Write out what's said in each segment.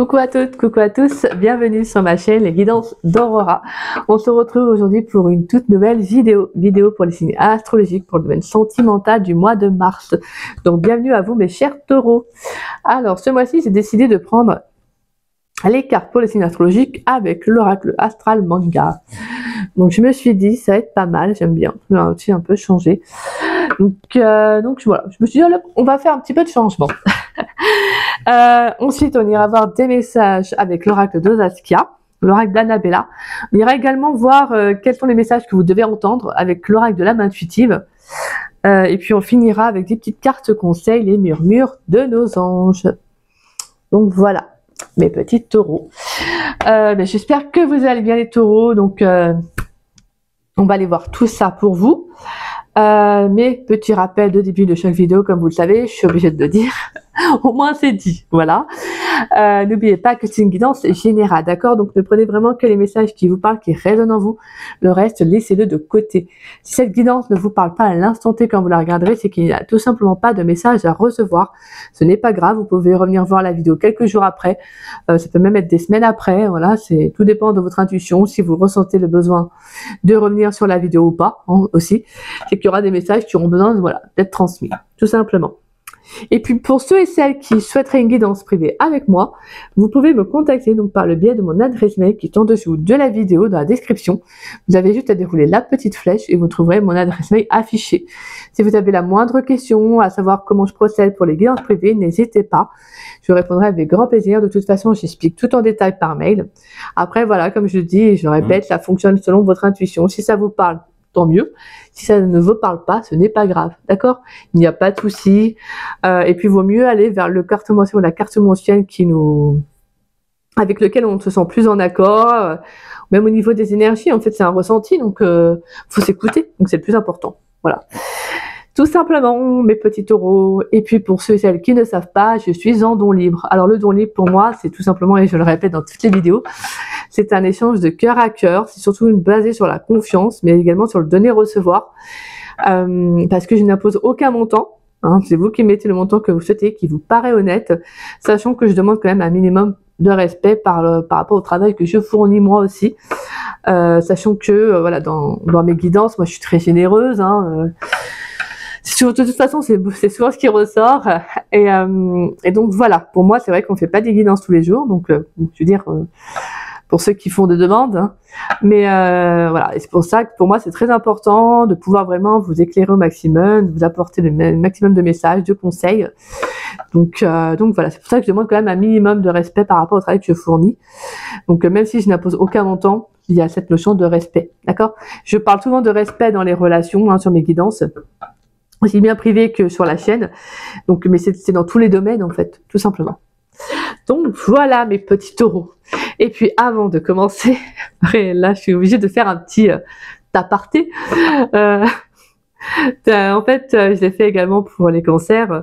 Coucou à toutes, coucou à tous, bienvenue sur ma chaîne Les Guidances d'Aurora. On se retrouve aujourd'hui pour une toute nouvelle vidéo pour les signes astrologiques pour le domaine sentimental du mois de mars. Donc bienvenue à vous mes chers taureaux. Alors ce mois-ci j'ai décidé de prendre les cartes pour les signes astrologiques avec l'oracle astral manga. Donc je me suis dit ça va être pas mal, j'aime bien, on va aussi un peu changer. Donc voilà, je me suis dit on va faire un petit peu de changement. Ensuite, on ira voir des messages avec l'oracle de Saskia, l'oracle d'Annabella. On ira également voir quels sont les messages que vous devez entendre avec l'oracle de l'âme intuitive. Et puis, on finira avec des petites cartes conseils, les murmures de nos anges. Donc, voilà, mes petits taureaux. J'espère que vous allez bien, les taureaux. Donc, on va aller voir tout ça pour vous. Mais petit rappel de début de chaque vidéo, comme vous le savez, je suis obligée de le dire. Au moins c'est dit, voilà. N'oubliez pas que c'est une guidance générale, d'accord? Donc ne prenez vraiment que les messages qui vous parlent, qui résonnent en vous. Le reste, laissez-le de côté. Si cette guidance ne vous parle pas à l'instant T quand vous la regarderez, c'est qu'il n'y a tout simplement pas de message à recevoir. Ce n'est pas grave, vous pouvez revenir voir la vidéo quelques jours après. Ça peut même être des semaines après, voilà. Tout dépend de votre intuition, si vous ressentez le besoin de revenir sur la vidéo ou pas, hein, aussi. C'est qu'il y aura des messages qui auront besoin, voilà, d'être transmis, tout simplement. Et puis pour ceux et celles qui souhaiteraient une guidance privée avec moi, vous pouvez me contacter donc par le biais de mon adresse mail qui est en dessous de la vidéo dans la description. Vous avez juste à dérouler la petite flèche et vous trouverez mon adresse mail affichée. Si vous avez la moindre question à savoir comment je procède pour les guidances privées, n'hésitez pas. Je répondrai avec grand plaisir. De toute façon, j'explique tout en détail par mail. Après voilà, comme je dis et je répète, ça fonctionne selon votre intuition. Si ça vous parle, tant mieux. Si ça ne vous parle pas, ce n'est pas grave, d'accord? Il n'y a pas de souci. Et puis, il vaut mieux aller vers le cartomancien ou la cartomancienne avec lequel on se sent plus en accord. Même au niveau des énergies, en fait, c'est un ressenti, donc faut s'écouter. Donc, c'est le plus important. Voilà. Tout simplement, mes petits taureaux. Et puis, pour ceux et celles qui ne savent pas, je suis en don libre. Alors, le don libre, pour moi, c'est tout simplement, et je le répète dans toutes les vidéos, c'est un échange de cœur à cœur. C'est surtout basé sur la confiance, mais également sur le donner-recevoir. Parce que je n'impose aucun montant. Hein, c'est vous qui mettez le montant que vous souhaitez, qui vous paraît honnête, sachant que je demande quand même un minimum de respect par rapport au travail que je fournis moi aussi. Sachant que, voilà, dans mes guidances, moi, je suis très généreuse, hein, de toute façon, c'est souvent ce qui ressort. Et donc voilà, pour moi, c'est vrai qu'on fait pas des guidances tous les jours. Donc, je veux dire, pour ceux qui font des demandes. Hein. Mais voilà, et c'est pour ça que pour moi, c'est très important de pouvoir vraiment vous éclairer au maximum, de vous apporter le maximum de messages, de conseils. Donc voilà, c'est pour ça que je demande quand même un minimum de respect par rapport au travail que je fournis. Donc même si je n'impose aucun montant, il y a cette notion de respect, d'accord? Je parle souvent de respect dans les relations, hein, sur mes guidances, aussi bien privé que sur la chaîne. Donc, mais c'est dans tous les domaines, en fait, tout simplement. Donc, voilà, mes petits taureaux. Et puis, avant de commencer, là, je suis obligée de faire un petit aparté. En fait, je l'ai fait également pour les cancers,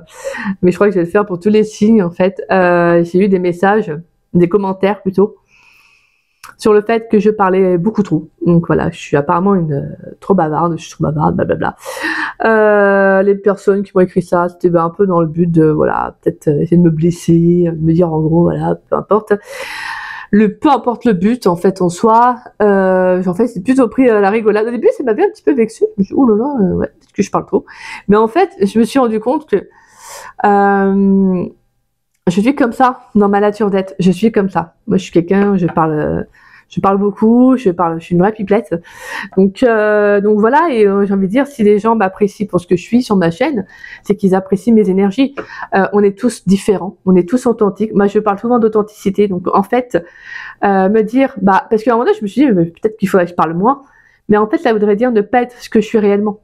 mais je crois que je vais le faire pour tous les signes, en fait. J'ai eu des messages, des commentaires plutôt, sur le fait que je parlais beaucoup trop. Donc voilà, je suis apparemment trop bavarde, blablabla. Les personnes qui m'ont écrit ça, c'était un peu dans le but de, voilà, peut-être essayer de me blesser, de me dire en gros, voilà, peu importe. Peu importe le but, en fait, en soi, en fait, c'est plutôt pris la rigolade. Au début, ça m'avait un petit peu vexée. Je me suis dit, oh là là, ouais, peut-être que je parle trop. Mais en fait, je me suis rendu compte que je suis comme ça, dans ma nature d'être. Je suis comme ça. Moi, je suis quelqu'un, je parle beaucoup, je suis une vraie pipelette. Donc voilà, et j'ai envie de dire, si les gens m'apprécient pour ce que je suis sur ma chaîne, c'est qu'ils apprécient mes énergies. On est tous différents, on est tous authentiques. Moi, je parle souvent d'authenticité. Donc en fait, me dire, parce qu'à un moment donné, je me suis dit, peut-être qu'il faudrait que je parle moins. Mais en fait, ça voudrait dire ne pas être ce que je suis réellement.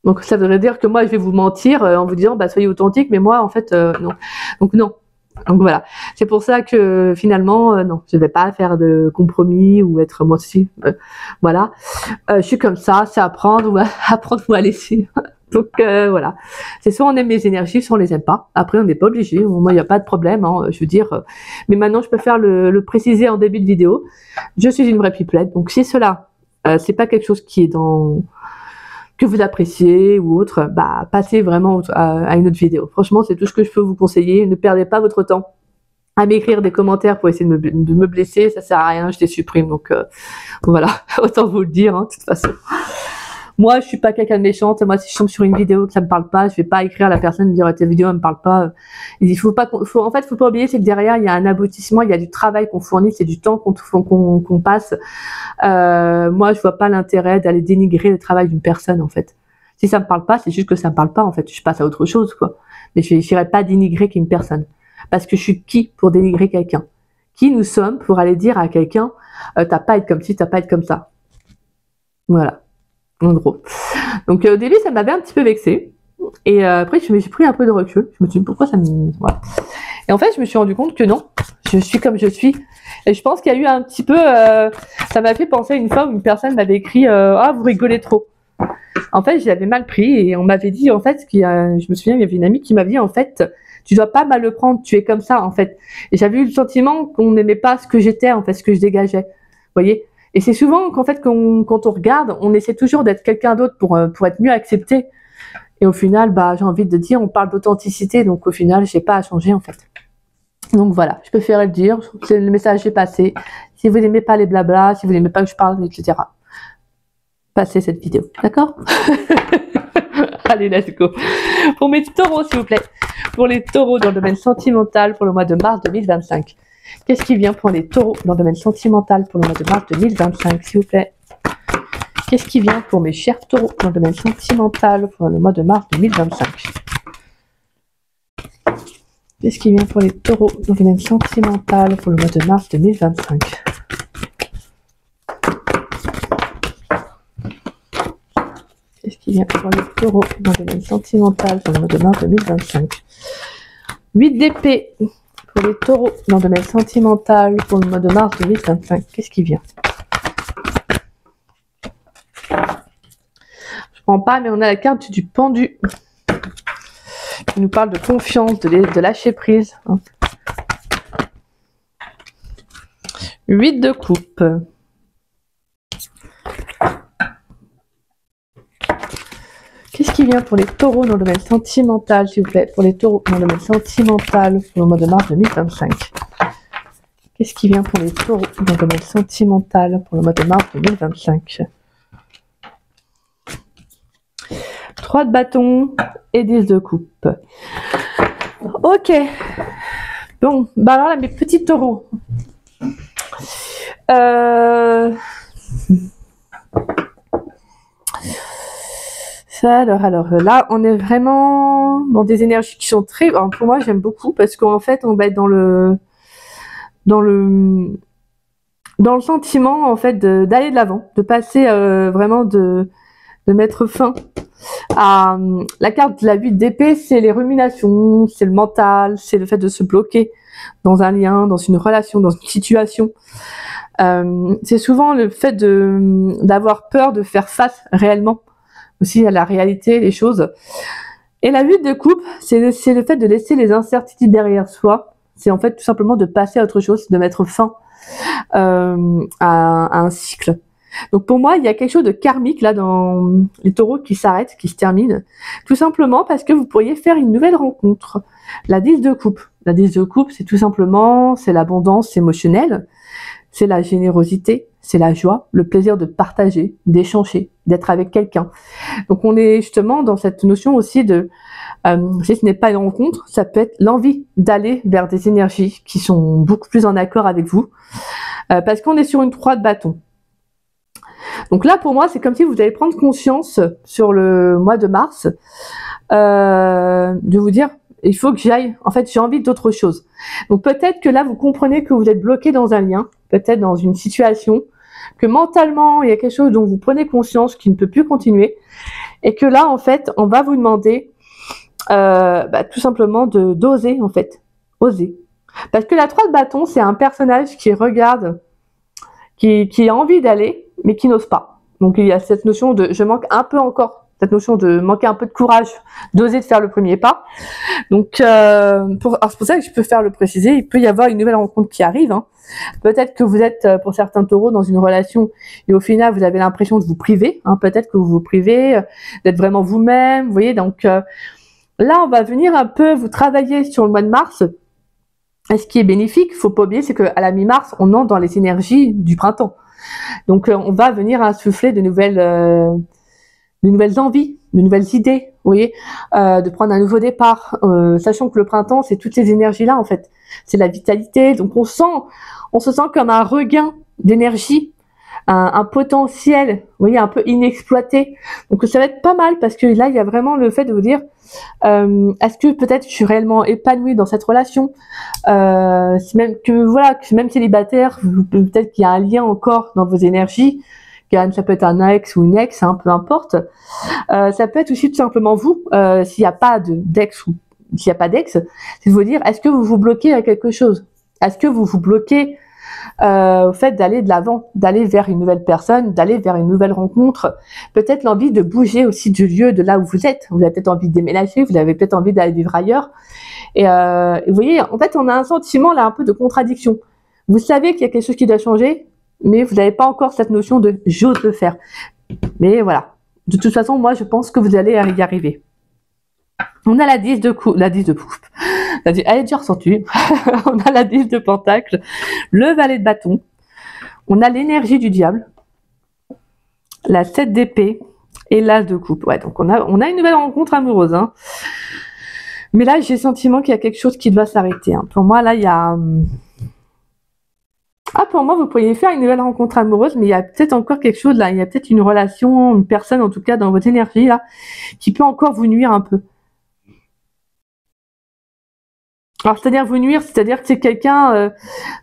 Donc ça voudrait dire que moi, je vais vous mentir en vous disant, soyez authentique, mais moi, en fait, non. Donc non. Donc voilà, c'est pour ça que finalement, non, je vais pas faire de compromis ou être moi aussi. Voilà, je suis comme ça, c'est apprendre ou à laisser. Donc voilà, c'est soit on aime mes énergies, soit on les aime pas. Après, on n'est pas obligé. Moi, il n'y a pas de problème. Hein, je veux dire, mais maintenant, je préfère le préciser en début de vidéo. Je suis une vraie pipelette. Donc si cela, c'est pas quelque chose qui est que vous appréciez ou autre, passez vraiment à une autre vidéo. Franchement, c'est tout ce que je peux vous conseiller. Ne perdez pas votre temps à m'écrire des commentaires pour essayer de me blesser, ça sert à rien, je les supprime. Donc voilà, autant vous le dire, hein, de toute façon. Moi, je suis pas quelqu'un de méchante. Moi, si je tombe sur une vidéo que ça me parle pas, je vais pas écrire à la personne et me dire cette vidéo elle me parle pas. Il faut pas, en fait, faut pas oublier, c'est que derrière il y a un aboutissement, il y a du travail qu'on fournit, c'est du temps qu'on passe. Moi, je vois pas l'intérêt d'aller dénigrer le travail d'une personne, en fait. Si ça me parle pas, c'est juste que ça me parle pas, en fait. Je passe à autre chose, quoi. Mais je n'irai pas dénigrer qu'une personne, parce que je suis qui pour dénigrer quelqu'un? Qui nous sommes pour aller dire à quelqu'un, t'as pas à être comme ci, t'as pas à être comme ça. Voilà. En gros. Donc au début, ça m'avait un petit peu vexée. Et après, j'ai pris un peu de recul. Je me suis dit, pourquoi ça me... Voilà. Et en fait, je me suis rendu compte que non, je suis comme je suis. Et je pense qu'il y a eu un petit peu... ça m'a fait penser à une fois où une personne m'avait écrit « Ah, vous rigolez trop ». En fait, je l'avais mal pris et on m'avait dit, en fait, je me souviens, il y avait une amie qui m'avait dit, en fait, tu dois pas mal le prendre, tu es comme ça, en fait. Et j'avais eu le sentiment qu'on n'aimait pas ce que j'étais, en fait, ce que je dégageais. Vous voyez ? Et c'est souvent qu'en fait, quand on regarde, on essaie toujours d'être quelqu'un d'autre pour être mieux accepté. Et au final, bah, j'ai envie de dire, on parle d'authenticité, donc au final, j'ai pas à changer en fait. Donc voilà, je préfère le dire, le message est passé. Si vous n'aimez pas les blabla, si vous n'aimez pas que je parle, etc., passez cette vidéo, d'accord? Allez, let's go. Pour mes taureaux, s'il vous plaît. Pour les taureaux dans le domaine sentimental pour le mois de mars 2025. Qu'est-ce qui vient pour les taureaux dans le domaine sentimental pour le mois de mars 2025, s'il vous plaît? Qu'est-ce qui vient pour mes chers taureaux dans le domaine sentimental pour le mois de mars 2025? Qu'est-ce qui vient pour les taureaux dans le domaine sentimental pour le mois de mars 2025? Qu'est-ce qui vient pour les taureaux dans le domaine sentimental pour le mois de mars 2025? 8 d'épée pour les taureaux dans le domaine sentimental pour le mois de mars 2025. Qu'est-ce qui vient? Je prends pas, mais on a la carte du pendu. Qui nous parle de confiance, de lâcher prise. 8 de coupe. Qu'est-ce qui vient pour les taureaux dans le domaine sentimental, s'il vous plaît? Pour les taureaux dans le domaine sentimental pour le mois de mars 2025. Qu'est-ce qui vient pour les taureaux dans le domaine sentimental pour le mois de mars 2025? 3 de bâton et 10 de coupe. Ok. Bon, bah alors là, mes petits taureaux. Alors là, on est vraiment dans des énergies qui sont très... Alors pour moi, j'aime beaucoup parce qu'en fait, on va être dans le sentiment en fait d'aller de l'avant, de passer vraiment de mettre fin à la carte de la 8 d'épée. C'est les ruminations, c'est le mental, c'est le fait de se bloquer dans un lien, dans une relation, dans une situation. C'est souvent le fait d'avoir peur de faire face réellement aussi à la réalité, les choses. Et la 8 de coupe, c'est le fait de laisser les incertitudes derrière soi. C'est en fait tout simplement de passer à autre chose, de mettre fin à un cycle. Donc pour moi, il y a quelque chose de karmique là dans les taureaux qui s'arrête, qui se termine, tout simplement parce que vous pourriez faire une nouvelle rencontre. La 10 de coupe. La 10 de coupe, c'est tout simplement, c'est l'abondance émotionnelle, c'est la générosité, c'est la joie, le plaisir de partager, d'échanger, d'être avec quelqu'un. Donc on est justement dans cette notion aussi de, si ce n'est pas une rencontre, ça peut être l'envie d'aller vers des énergies qui sont beaucoup plus en accord avec vous, parce qu'on est sur une 3 de bâton. Donc là, pour moi, c'est comme si vous allez prendre conscience sur le mois de mars, de vous dire, il faut que j'aille, en fait, j'ai envie d'autre chose. Donc peut-être que là, vous comprenez que vous êtes bloqué dans un lien, peut-être dans une situation, que mentalement, il y a quelque chose dont vous prenez conscience qui ne peut plus continuer, et que là, en fait, on va vous demander tout simplement d'oser, en fait, oser. Parce que la 3 de bâton, c'est un personnage qui regarde, qui a envie d'aller, mais qui n'ose pas. Donc il y a cette notion de je manque un peu encore, cette notion de manquer un peu de courage, d'oser de faire le premier pas. Donc c'est pour ça que je peux faire le préciser, il peut y avoir une nouvelle rencontre qui arrive. Hein. Peut-être que vous êtes pour certains taureaux dans une relation et au final vous avez l'impression de vous priver. Hein. Peut-être que vous vous privez d'être vraiment vous-même. Vous voyez, donc là on va venir un peu vous travailler sur le mois de mars. Et ce qui est bénéfique, faut pas oublier, c'est qu'à la mi-mars, on entre dans les énergies du printemps. Donc on va venir insuffler de nouvelles envies, de nouvelles idées, vous voyez, de prendre un nouveau départ, sachant que le printemps, c'est toutes ces énergies-là, en fait. C'est la vitalité, donc on se sent comme un regain d'énergie, un potentiel, vous voyez, un peu inexploité. Donc ça va être pas mal, parce que là, il y a vraiment le fait de vous dire, est-ce que peut-être je suis réellement épanouie dans cette relation, même que voilà, que même célibataire, peut-être qu'il y a un lien encore dans vos énergies, ça peut être un ex ou une ex, hein, peu importe. Ça peut être aussi tout simplement vous, s'il n'y a pas d'ex ou s'il n'y a pas d'ex, c'est de vous dire, est-ce que vous vous bloquez à quelque chose? Est-ce que vous vous bloquez au fait d'aller de l'avant, d'aller vers une nouvelle personne, d'aller vers une nouvelle rencontre, peut-être l'envie de bouger aussi du lieu de là où vous êtes. Vous avez peut-être envie de déménager, vous avez peut-être envie d'aller vivre ailleurs. Et vous voyez, en fait, on a un sentiment là un peu de contradiction. Vous savez qu'il y a quelque chose qui doit changer, mais vous n'avez pas encore cette notion de j'ose le faire. Mais voilà. De toute façon, moi, je pense que vous allez y arriver. On a la 10 de coupe, elle est déjà ressentie. On a la 10 de pentacle, le valet de bâton, on a l'énergie du diable, la 7 d'épée et l'as de coupe. Ouais, donc on a une nouvelle rencontre amoureuse, hein. Mais là, j'ai le sentiment qu'il y a quelque chose qui doit s'arrêter, hein. Pour moi, là, il y a... pour moi, vous pourriez faire une nouvelle rencontre amoureuse, mais il y a peut-être encore quelque chose là, il y a peut-être une relation, une personne en tout cas dans votre énergie là, qui peut encore vous nuire un peu. Alors, c'est-à-dire vous nuire, c'est-à-dire que c'est quelqu'un,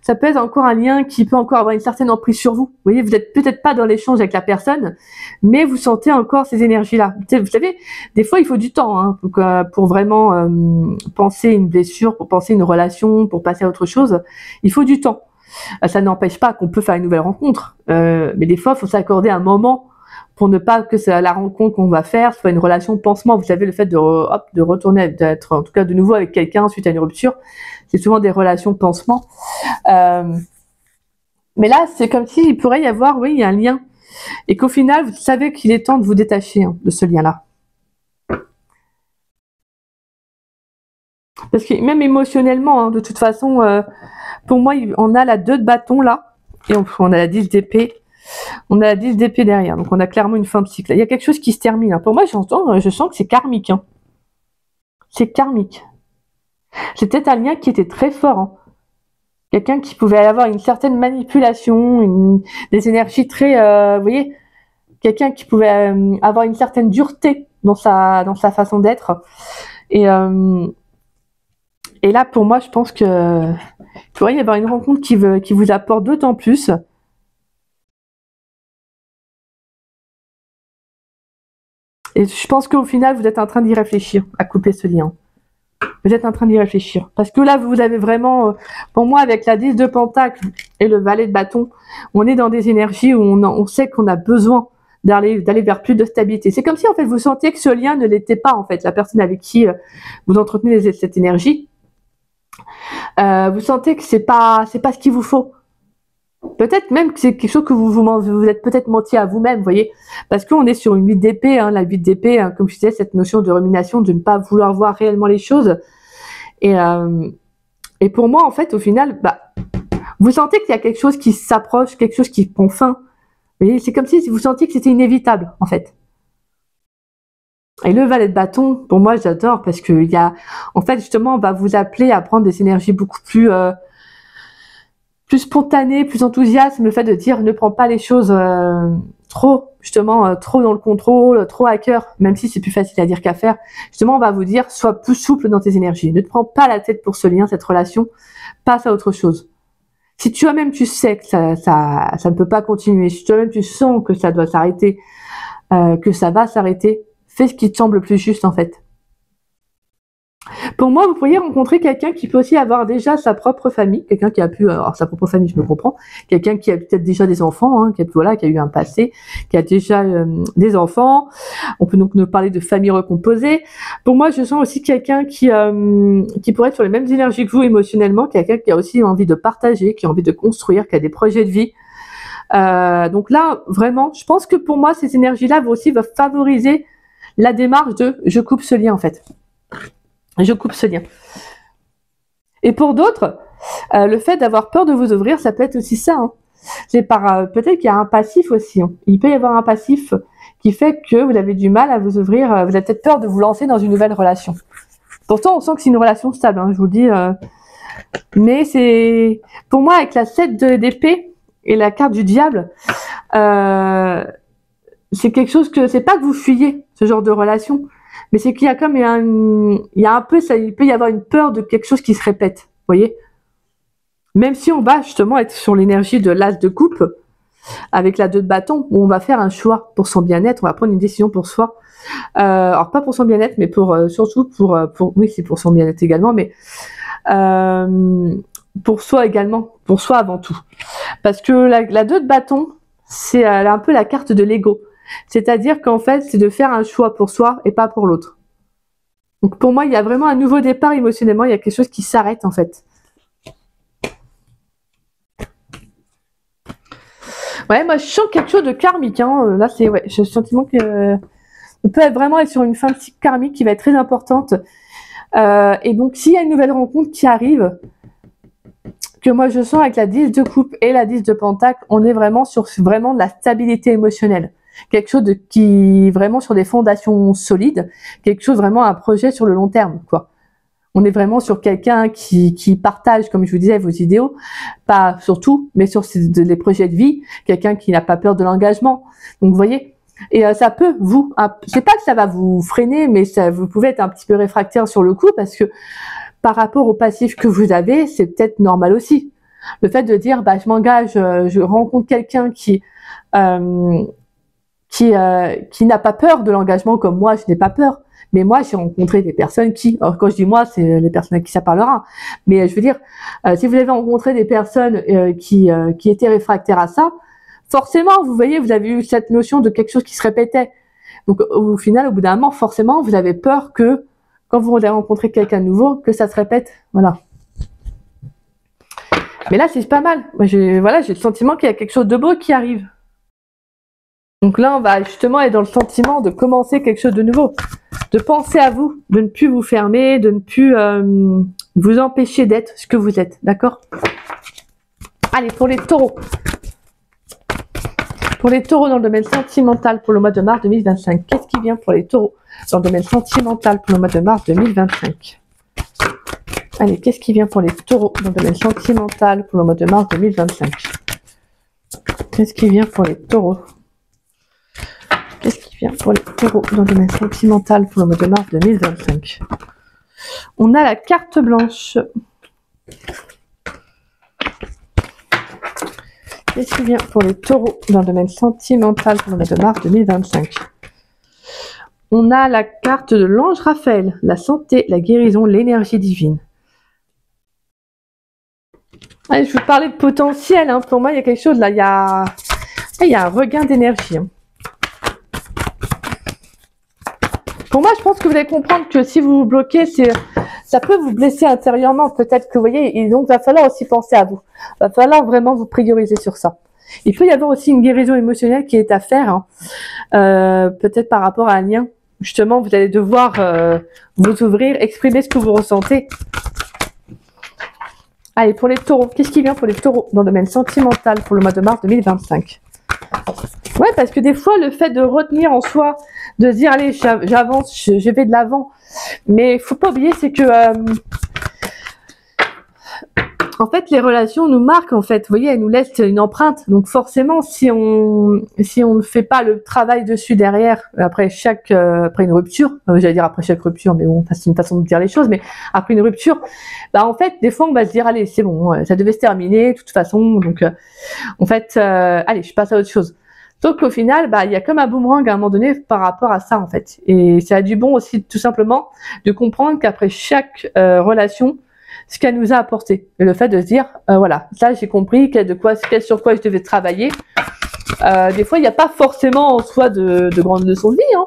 ça peut être encore un lien qui peut encore avoir une certaine emprise sur vous. Vous voyez, vous n'êtes peut-être pas dans l'échange avec la personne, mais vous sentez encore ces énergies-là. Vous savez, des fois, il faut du temps hein, pour vraiment penser une blessure, pour penser une relation, pour passer à autre chose. Il faut du temps. Ça n'empêche pas qu'on peut faire une nouvelle rencontre, mais des fois, il faut s'accorder un moment pour ne pas que la rencontre qu'on va faire soit une relation pansement. Vous savez, le fait de retourner, d'être en tout cas de nouveau avec quelqu'un suite à une rupture, c'est souvent des relations pansement. Mais là, c'est comme s'il pourrait y avoir, oui, il y a un lien. Et qu'au final, vous savez qu'il est temps de vous détacher hein, de ce lien-là. Parce que même émotionnellement, hein, de toute façon, pour moi, on a la 2 de bâton là, et on a la 10 d'épée. On a la 10 d'épée derrière, donc on a clairement une fin de cycle. Il y a quelque chose qui se termine. Hein. Pour moi, je sens que c'est karmique. Hein. C'est karmique. C'est peut-être un lien qui était très fort. Hein. Quelqu'un qui pouvait avoir une certaine manipulation, des énergies très... vous voyez, quelqu'un qui pouvait avoir une certaine dureté dans sa façon d'être. Et là, pour moi, je pense que il pourrait y avoir une rencontre qui vous apporte d'autant plus. Et je pense qu'au final, vous êtes en train d'y réfléchir, à couper ce lien. Vous êtes en train d'y réfléchir. Parce que là, vous avez vraiment, pour moi, avec la 10 de pentacle et le valet de bâton, on est dans des énergies où on sait qu'on a besoin d'aller vers plus de stabilité. C'est comme si, en fait, vous sentiez que ce lien ne l'était pas, en fait, la personne avec qui vous entretenez cette énergie. Vous sentez que c'est pas ce qu'il vous faut. Peut-être même que c'est quelque chose que vous êtes peut-être menti à vous-même, vous voyez, parce qu'on est sur une 8 d'épée, hein, la 8 d'épée, hein, comme je disais, cette notion de rumination, de ne pas vouloir voir réellement les choses. Et pour moi, en fait, au final, vous sentez qu'il y a quelque chose qui s'approche, quelque chose qui prend fin. Vous voyez, c'est comme si vous sentiez que c'était inévitable, en fait. Et le valet de bâton, pour moi, j'adore, parce que en fait, justement, on va vous appeler à prendre des énergies beaucoup plus spontané, plus enthousiasme, le fait de dire ne prends pas les choses trop dans le contrôle, trop à cœur, même si c'est plus facile à dire qu'à faire. Justement, on va vous dire sois plus souple dans tes énergies, ne te prends pas la tête pour ce lien, cette relation, passe à autre chose. Si toi-même tu sais que ça ne peut pas continuer, si toi-même tu sens que ça doit s'arrêter, que ça va s'arrêter, fais ce qui te semble le plus juste en fait. Pour moi, vous pourriez rencontrer quelqu'un qui peut aussi avoir déjà sa propre famille, quelqu'un qui a pu avoir sa propre famille, je me comprends, quelqu'un qui a peut-être déjà des enfants, hein, qui a eu un passé, qui a déjà des enfants. On peut donc nous parler de famille recomposée. Pour moi, je sens aussi quelqu'un qui pourrait être sur les mêmes énergies que vous émotionnellement, quelqu'un qui a aussi envie de partager, qui a envie de construire, qui a des projets de vie. Donc là, vraiment, je pense que pour moi, ces énergies-là vont favoriser la démarche de « je coupe ce lien » en fait. Je coupe ce lien. Et pour d'autres, Le fait d'avoir peur de vous ouvrir, ça peut être aussi ça. Hein. C'est peut-être qu'il y a un passif aussi. Hein. Il peut y avoir un passif qui fait que vous avez du mal à vous ouvrir. Vous avez peut-être peur de vous lancer dans une nouvelle relation. Pourtant, on sent que c'est une relation stable. Hein, je vous le dis. Mais c'est, pour moi, avec la 7 d'épée et la carte du diable, c'est quelque chose que c'est pas que vous fuyez ce genre de relation, mais c'est qu'il y a comme il y a un peu ça, il peut y avoir une peur de quelque chose qui se répète. Vous voyez, même si on va justement être sur l'énergie de l'as de coupe avec la 2 de bâton, où on va faire un choix pour son bien-être, on va prendre une décision pour soi. Alors pas pour son bien-être, mais surtout pour oui, c'est pour son bien-être également, mais pour soi également, pour soi avant tout. Parce que la 2 de bâton, c'est un peu la carte de l'ego. C'est-à-dire qu'en fait, c'est de faire un choix pour soi et pas pour l'autre. Donc pour moi, il y a vraiment un nouveau départ émotionnellement, il y a quelque chose qui s'arrête en fait. Ouais, moi je sens quelque chose de karmique. Hein. Là, c'est ouais, j'ai le sentiment que on peut vraiment être sur une fin de cycle karmique qui va être très importante. Et donc, s'il y a une nouvelle rencontre qui arrive, que moi je sens avec la 10 de coupe et la 10 de pentacle, on est vraiment sur vraiment de la stabilité émotionnelle. Quelque chose qui vraiment sur des fondations solides, quelque chose vraiment un projet sur le long terme, quoi. On est vraiment sur quelqu'un qui partage, comme je vous disais, vos idéaux, pas sur tout, mais sur les projets de vie, quelqu'un qui n'a pas peur de l'engagement. Donc, vous voyez, et ça peut c'est pas que ça va vous freiner, mais vous pouvez être un petit peu réfractaire sur le coup, parce que par rapport au passif que vous avez, c'est peut-être normal aussi. Le fait de dire, bah, je m'engage, je rencontre quelqu'un qui n'a pas peur de l'engagement comme moi, je n'ai pas peur. Mais moi, j'ai rencontré des personnes alors quand je dis moi, c'est les personnes à qui ça parlera. Mais je veux dire, si vous avez rencontré des personnes qui étaient réfractaires à ça, forcément, vous voyez, vous avez eu cette notion de quelque chose qui se répétait. Donc, au final, au bout d'un moment, forcément, vous avez peur que quand vous allez rencontrer quelqu'un de nouveau, que ça se répète. Voilà. Mais là, c'est pas mal. J'ai le sentiment qu'il y a quelque chose de beau qui arrive. Donc là, on va justement être dans le sentiment de commencer quelque chose de nouveau. De penser à vous, de ne plus vous fermer, de ne plus vous empêcher d'être ce que vous êtes. D'accord? Allez, pour les taureaux. Pour les taureaux dans le domaine sentimental pour le mois de mars 2025. Qu'est-ce qui vient pour les taureaux dans le domaine sentimental pour le mois de mars 2025? Allez, qu'est-ce qui vient pour les taureaux dans le domaine sentimental pour le mois de mars 2025? Qu'est-ce qui vient pour les taureaux? Qu'est-ce qui vient pour les taureaux dans le domaine sentimental pour le mois de mars 2025? On a la carte blanche. Qu'est-ce qui vient pour les taureaux dans le domaine sentimental pour le mois de mars 2025? On a la carte de l'ange Raphaël, la santé, la guérison, l'énergie divine. Allez, je vous parlais de potentiel. Hein. Pour moi, il y a quelque chose là. Il y a un regain d'énergie. Hein. Pour moi, je pense que vous allez comprendre que si vous vous bloquez, ça peut vous blesser intérieurement. Peut-être que vous voyez, et donc il va falloir aussi penser à vous. Il va falloir vraiment vous prioriser sur ça. Il peut y avoir aussi une guérison émotionnelle qui est à faire. Hein. Peut-être par rapport à un lien. Justement, vous allez devoir vous ouvrir, exprimer ce que vous ressentez. Allez, pour les taureaux, qu'est-ce qui vient pour les taureaux dans le domaine sentimental pour le mois de mars 2025? Ouais, parce que des fois, le fait de retenir en soi, de se dire, allez, j'avance, je vais de l'avant. Mais il faut pas oublier, c'est que, en fait, les relations nous marquent, en fait. Vous voyez, elles nous laissent une empreinte. Donc, forcément, si on ne fait pas le travail dessus derrière, après une rupture, j'allais dire après chaque rupture, mais bon, c'est une façon de dire les choses, mais après une rupture, bah, en fait, des fois, on va se dire, allez, c'est bon, ça devait se terminer, de toute façon. Donc, en fait, allez, je passe à autre chose. Donc au final, bah, il y a comme un boomerang à un moment donné par rapport à ça en fait. Et ça a du bon aussi tout simplement de comprendre qu'après chaque relation, ce qu'elle nous a apporté. Et le fait de se dire, voilà, ça j'ai compris sur quoi je devais travailler. Des fois, il n'y a pas forcément en soi de grandes leçons de vie. Hein.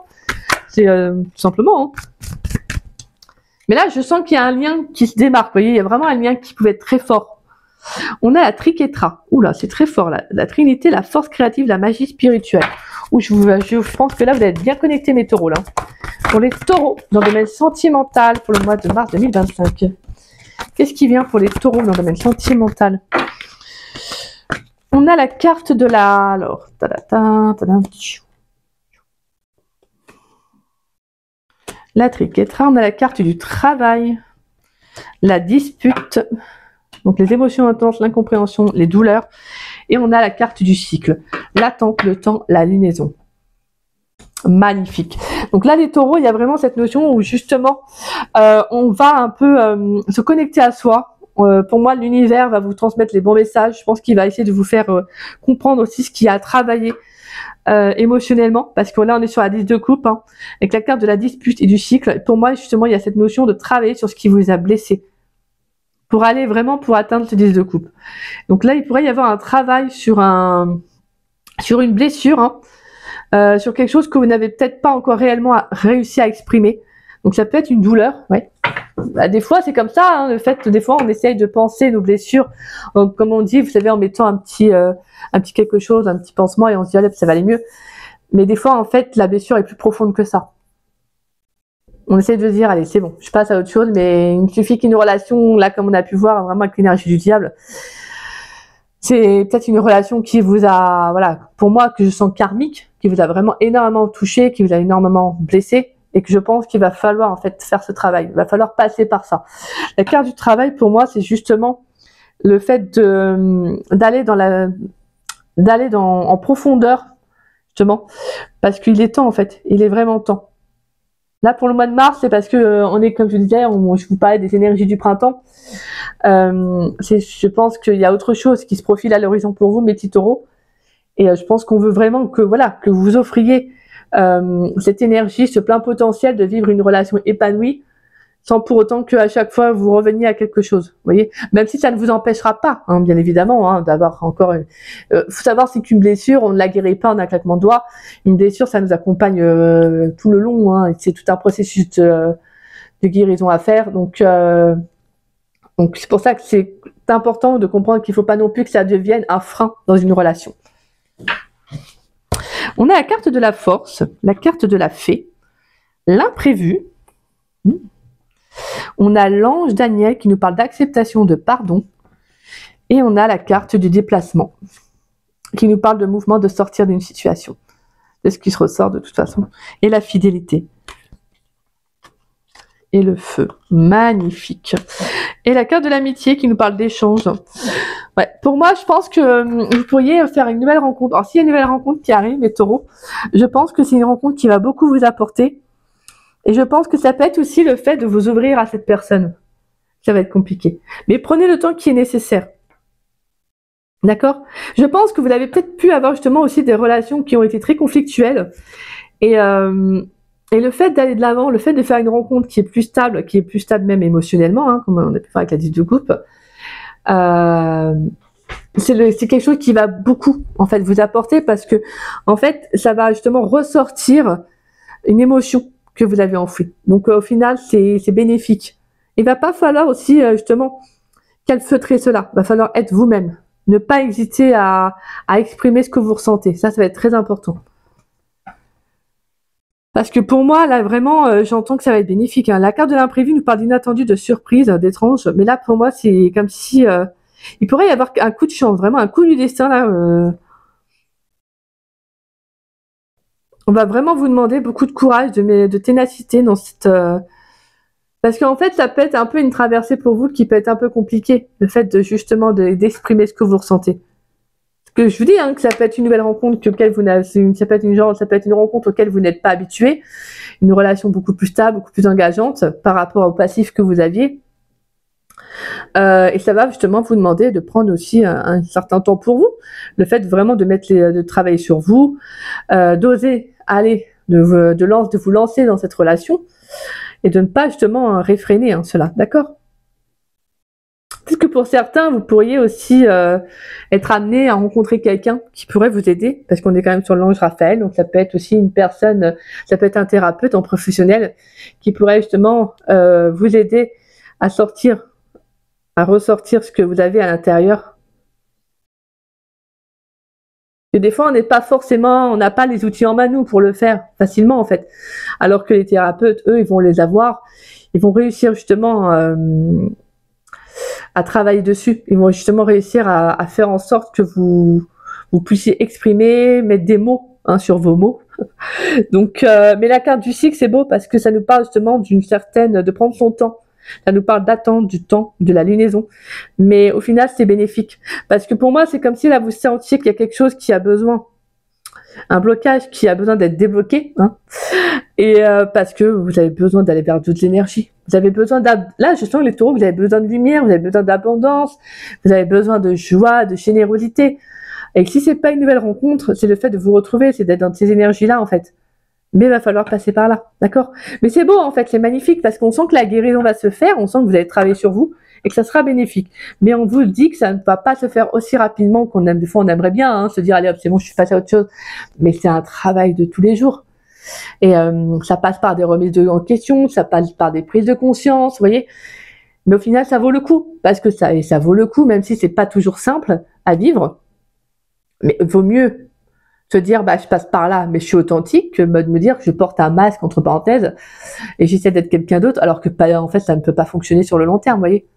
C'est tout simplement. Hein. Mais là, je sens qu'il y a un lien qui se démarque. Vous voyez, il y a vraiment un lien qui pouvait être très fort. On a la triquetra. Oula, c'est très fort là. La trinité, la force créative, la magie spirituelle. Je pense que là, vous êtes bien connectés, mes taureaux. Là. Pour les taureaux, dans le domaine sentimental, pour le mois de mars 2025. Qu'est-ce qui vient pour les taureaux dans le domaine sentimental? On a la carte de la... Alors, la triquetra, on a la carte du travail, la dispute, donc les émotions intenses, l'incompréhension, les douleurs, et on a la carte du cycle, l'attente, le temps, la lunaison. Magnifique. Donc là, les taureaux, il y a vraiment cette notion où justement, on va un peu se connecter à soi. Pour moi, l'univers va vous transmettre les bons messages. Je pense qu'il va essayer de vous faire comprendre aussi ce qu'il y a à travailler émotionnellement, parce que là, on est sur la 10 de coupe, hein, avec la carte de la dispute et du cycle. Pour moi, justement, il y a cette notion de travailler sur ce qui vous a blessé, pour aller vraiment pour atteindre ce 10 de coupe. Donc là, il pourrait y avoir un travail sur une blessure, hein, sur quelque chose que vous n'avez peut-être pas encore réellement réussi à exprimer. Donc ça peut être une douleur, ouais. Bah, des fois c'est comme ça, hein, le fait, des fois on essaye de penser nos blessures, comme on dit, vous savez, en mettant un petit quelque chose, un petit pansement, et on se dit allez, ça va aller mieux. Mais des fois en fait la blessure est plus profonde que ça. On essaie de dire allez, c'est bon, je passe à autre chose, mais il suffit qu'une relation, là comme on a pu voir, vraiment avec l'énergie du diable, c'est peut-être une relation qui vous a, voilà, pour moi que je sens karmique, qui vous a vraiment énormément touché, qui vous a énormément blessé, et que je pense qu'il va falloir en fait faire ce travail. Il va falloir passer par ça. La carte du travail pour moi, c'est justement le fait d'aller en profondeur, justement, parce qu'il est temps en fait. Il est vraiment temps. Là pour le mois de mars, c'est parce que on est, comme je disais, je vous parlais des énergies du printemps. Je pense qu'il y a autre chose qui se profile à l'horizon pour vous, mes petits taureaux. Et je pense qu'on veut vraiment que voilà, que vous offriez cette énergie, ce plein potentiel de vivre une relation épanouie, sans pour autant qu'à chaque fois vous reveniez à quelque chose. Vous voyez, même si ça ne vous empêchera pas, hein, bien évidemment, hein, d'avoir encore. Faut savoir, c'est qu'une blessure, on ne la guérit pas en un claquement de doigts. Une blessure, ça nous accompagne tout le long. Hein, c'est tout un processus de guérison à faire. Donc c'est pour ça que c'est important de comprendre qu'il ne faut pas non plus que ça devienne un frein dans une relation. On a la carte de la force, la carte de la fée, l'imprévu. On a l'ange Daniel qui nous parle d'acceptation, de pardon. Et on a la carte du déplacement qui nous parle de mouvement, de sortir d'une situation, de ce qui se ressort de toute façon. Et la fidélité. Et le feu. Magnifique. Et la carte de l'amitié qui nous parle d'échange. Ouais, pour moi, je pense que vous pourriez faire une nouvelle rencontre. Alors, s'il y a une nouvelle rencontre qui arrive, les taureaux, je pense que c'est une rencontre qui va beaucoup vous apporter. Et je pense que ça peut être aussi le fait de vous ouvrir à cette personne. Ça va être compliqué. Mais prenez le temps qui est nécessaire. D'accord? Je pense que vous avez peut-être pu avoir justement aussi des relations qui ont été très conflictuelles. Et le fait d'aller de l'avant, le fait de faire une rencontre qui est plus stable même émotionnellement, hein, comme on a pu faire avec la 10 de coupe, c'est quelque chose qui va beaucoup en fait vous apporter, parce que en fait ça va justement ressortir une émotion que vous avez enfouie. Donc au final c'est bénéfique. Il va pas falloir aussi justement calfeutrer cela. Il va falloir être vous-même, ne pas hésiter à exprimer ce que vous ressentez. Ça va être très important. Parce que pour moi, là, vraiment, j'entends que ça va être bénéfique. Hein. La carte de l'imprévu nous parle d'inattendu, de surprise, d'étrange. Mais là, pour moi, c'est comme si... il pourrait y avoir un coup de chance, vraiment un coup du destin, là. On va vraiment vous demander beaucoup de courage, de ténacité dans cette... Parce qu'en fait, ça peut être un peu une traversée pour vous qui peut être un peu compliquée. Le fait de justement d'exprimer ce que vous ressentez. Que je vous dis, hein, que ça peut être une nouvelle rencontre auquel ça peut être une rencontre auquel vous n'êtes pas habitué, une relation beaucoup plus stable, beaucoup plus engageante par rapport au passif que vous aviez. Et ça va justement vous demander de prendre aussi un certain temps pour vous, le fait vraiment de travailler sur vous, d'oser aller, de vous lancer dans cette relation et de ne pas justement réfréner cela, d'accord? Peut-être que pour certains, vous pourriez aussi être amené à rencontrer quelqu'un qui pourrait vous aider, parce qu'on est quand même sur l'ange Raphaël, donc ça peut être aussi une personne, ça peut être un thérapeute, un professionnel, qui pourrait justement vous aider à ressortir ce que vous avez à l'intérieur. Et des fois, on n'a pas les outils en main, nous, pour le faire facilement, en fait. Alors que les thérapeutes, eux, ils vont les avoir, ils vont réussir justement à travailler dessus. Ils vont justement réussir à faire en sorte que vous puissiez exprimer, mettre des mots sur vos mots. Donc, mais la carte du cycle, c'est beau parce que ça nous parle justement de prendre son temps. Ça nous parle d'attendre, du temps, de la lunaison. Mais au final, c'est bénéfique. Parce que pour moi, c'est comme si là, vous sentiez qu'il y a quelque chose qui a besoin, un blocage qui a besoin d'être débloqué. Et parce que vous avez besoin d'aller vers d'autres énergies. Vous avez besoin là, je sens les taureaux, vous avez besoin de lumière, vous avez besoin d'abondance, vous avez besoin de joie, de générosité. Et si c'est pas une nouvelle rencontre, c'est le fait de vous retrouver, c'est d'être dans ces énergies-là, en fait. Mais il va falloir passer par là, d'accord? Mais c'est beau, en fait, c'est magnifique, parce qu'on sent que la guérison va se faire, on sent que vous allez travailler sur vous, et que ça sera bénéfique. Mais on vous dit que ça ne va pas se faire aussi rapidement qu'on aime. Des fois, on aimerait bien se dire, allez hop, c'est bon, je suis passé à autre chose. Mais c'est un travail de tous les jours. Et ça passe par des remises en question, ça passe par des prises de conscience, vous voyez. Mais au final, ça vaut le coup, parce que ça vaut le coup, même si c'est pas toujours simple à vivre. Mais vaut mieux se dire, je passe par là, mais je suis authentique, que me dire que je porte un masque, entre parenthèses, et j'essaie d'être quelqu'un d'autre, alors que en fait, ça ne peut pas fonctionner sur le long terme, vous voyez.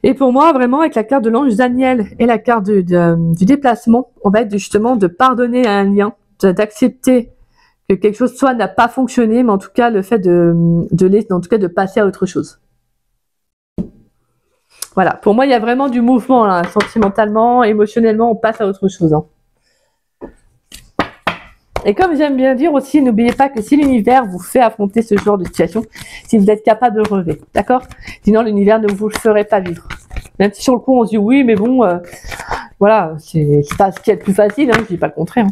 Et pour moi, vraiment, avec la carte de l'ange Daniel et la carte du déplacement, on va être justement de pardonner à un lien, d'accepter que quelque chose soit n'a pas fonctionné, mais en tout cas, le fait de passer à autre chose. Voilà, pour moi, il y a vraiment du mouvement, là, sentimentalement, émotionnellement, on passe à autre chose. Et comme j'aime bien dire aussi, n'oubliez pas que si l'univers vous fait affronter ce genre de situation, si vous êtes capable de le relever, d'accord? Sinon, l'univers ne vous le ferait pas vivre. Même si sur le coup, on se dit oui, mais bon, voilà, c'est pas ce qui est le plus facile, je dis pas le contraire.